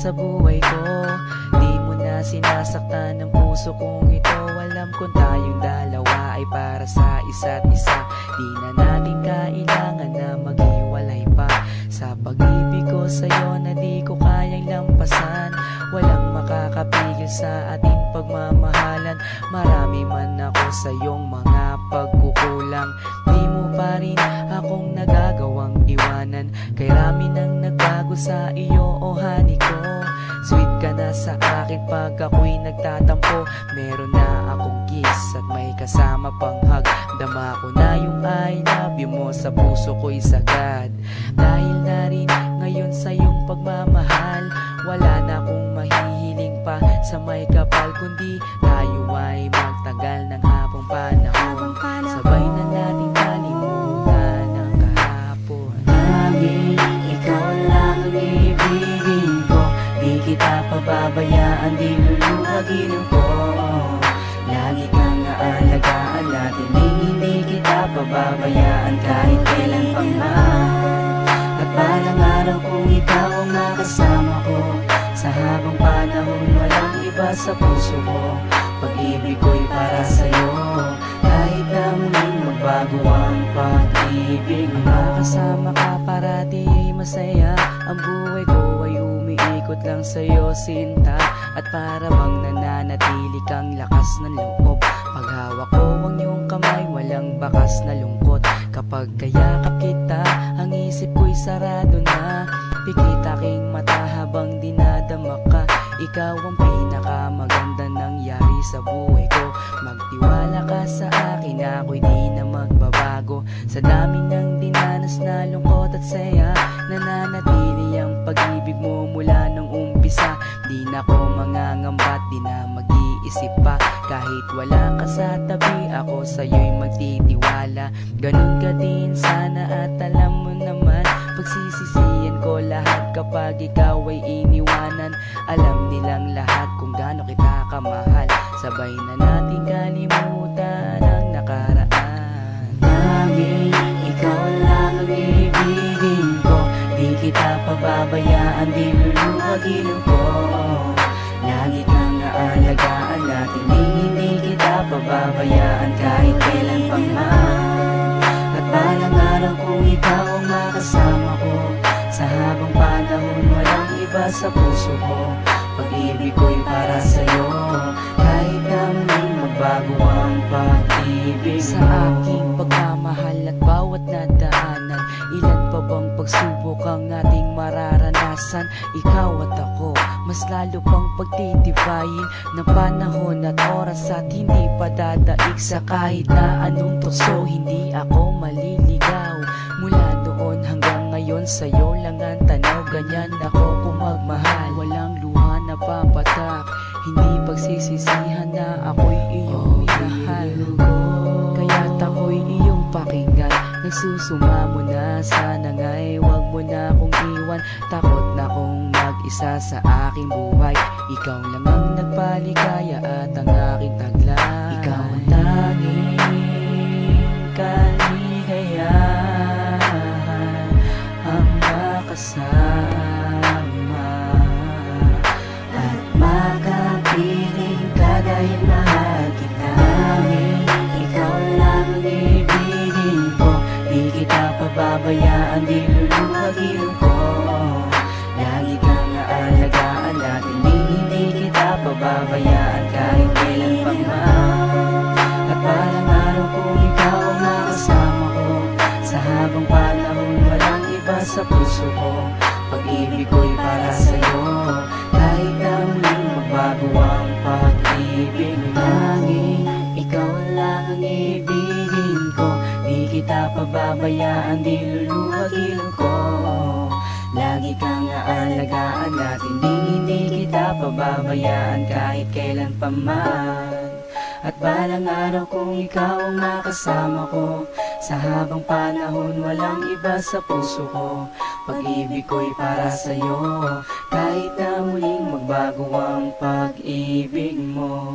sa buhay ko. Di mo na sinasaktan ng puso kong ito. Alam kong tayong dalawa ay para sa isa't isa. Di na natin kailangan na maghiwalay pa. Sa pag-ibig ko sa'yo na di ko kayang lampasan. Walang makakapigil sa ating pagmamahalan. Marami man ako sa iyong mga pagkukulang, di mo pa rin akong nagagawang iwanan. Kay rami nang nagbago sa iyo, oh honey ko. Sweet ka na sa akin pag ako'y nagtatampo. Meron na akong kiss at may kasama pang hug. Dama ko na yung I love you mo sa puso ko'y sagad. Dahil na rin ngayon sa iyong pagmamahal, wala na akong mahihiling pa sa may kapal, kundi tayo ay magtagal ng habang panahon. Sabay na natin kalimutan ang kahapon. Laging ikaw lang ang ibigin ko. Di kita pababayaan, di luluhagin ko. Lagi kang aalagaan natin, hindi kita pababayaan kahit kailan pa man. At balang araw kung ikaw ang makasama ko, sa habang panahon walang iba sa puso ko. Pag-ibig ko'y para sa'yo, kahit na muling magbago ang pag-ibig mo. Makasama ka parati ay masaya. Ang buhay ko ay umiikot lang sa'yo, sinta. At para bang nananatili kang lakas ng loob. Paghawak ko ang iyong kamay, walang bakas na lungkot. Kapag kayakap kita, ang isip ko'y sarado na. Pikit aking mata habang dinadama ka. Ikaw ang pinakamaganda nangyari sa buhay ko. Magtiwala ka sa akin, ako'y di na magbabago. Sa dami ng dinanas na lungkot at saya, nananatili ang pag-ibig mo mula nung umpisa. Di na ko mangangambat, di na mag-iisip pa. Kahit wala ka sa tabi, ako sa'yo'y magtitiwala. Ganun ka din sana at alam mo naman, pagsisisihan ko lahat kapag ikaw ay iniwanan. Alam nilang lahat kung gaano kita kamahal. Sabay na natin kalimutan ang nakaraan. Laging ikaw lang ang ibigin ko. Di kita pababayaan, di luluhagin ko. Lagi kang aalagaan natin, hindi kita pababayaan kahit kailan pa man. At balang araw kung ikaw ang makasama ko, sa habang panahon walang iba sa puso ko. Pag-ibig ko'y para sa'yo, kahit na muling magbago ang pag-ibig sa aking pagmamahal at bawat nadaanan. Ilan pa bang pagsubok ang ating mararanasan? Ikaw at ako, mas lalo pang pagtitibayin ng panahon at oras at hindi pa dadaig sa kahit na anong tukso. Hindi ako maliligaw mula doon hanggang ngayon, sa'yo lang ang tanaw. Ganyan ako kung magmahal, walang luha na papatak. Hindi pagsisisihan na ako'y iyong minahal. Kaya't ako'y iyong pakinggan. Nagsusumamo na, sana nga'y wag mo na akong iwan. Takot na kong mag-isa sa aking buhay. Ikaw lang ang nagpaligaya at ang aking taglay. Ikaw ang tanging kaligayahan, ang makasama at makapiling ka dahil mahal kita. Ikaw lang ang ibigin ko. Di kita pababayaan, di luluhagin ko. Lagi kang aalagaan natin, hindi kita pababayaan kahit kailan pa man. At balang araw kung ikaw ang makasama ko, sa habang panahon walang iba sa puso ko. Pag-ibig ko'y para sa'yo, kahit na muling magbago ang pag-ibig. Laging ikaw lang ang ibigin ko. Di kita pababayaan, di luluhagin ko. Lagi kang aalagaan natin, hindi kita pababayaan kahit kailan pa man. At balang araw kung ikaw ang makasama ko, sa habang panahon walang iba sa puso ko. Pag-ibig ko'y para sa'yo, kahit na muling magbago ang pag-ibig mo.